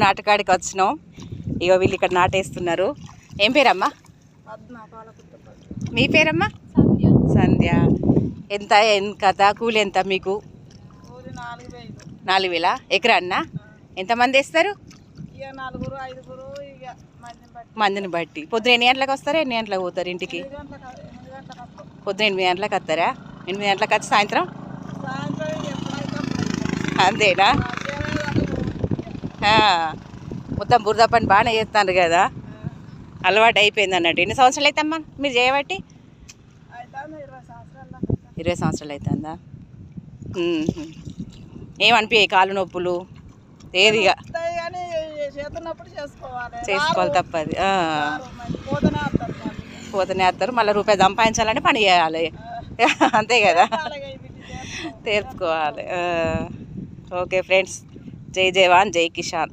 నాటకాడికి వచ్చినాం. ఇగో వీళ్ళు ఇక్కడ నాటేస్తున్నారు. ఏం పేరమ్మా? మీ పేరమ్మా? సంధ్య. ఎంత కథ కూలి ఎంత మీకు? 4,000 ఎకరా అన్న? ఎంతమంది వేస్తారు? మందిని బట్టి. పొద్దున ఎన్ని గంటలకు వస్తారా, ఎన్ని గంటలకు పోతారు ఇంటికి? పొద్దున 8 గంటలకు వస్తారా? 8 గంటలకు వచ్చి సాయంత్రం అంతేనా? మొత్తం బురద పని బాగానే చేస్తాను కదా, అలవాటు అయిపోయింది అన్నట్టు. ఎన్ని సంవత్సరాలు అవుతామ్మా మీరు చేయబట్టి? 20 సంవత్సరాలు అవుతుందా? ఏమనిపించాయి కాళ్ళు నొప్పులు? ఏదిగా చేసుకోవాలి తప్పది. పోతనే వస్తారు, మళ్ళీ రూపాయి సంపాదించాలని పని చేయాలి. అంతే కదా, తెలుసుకోవాలి. ఓకే ఫ్రెండ్స్, జై జవాన్ జై కిసాన్.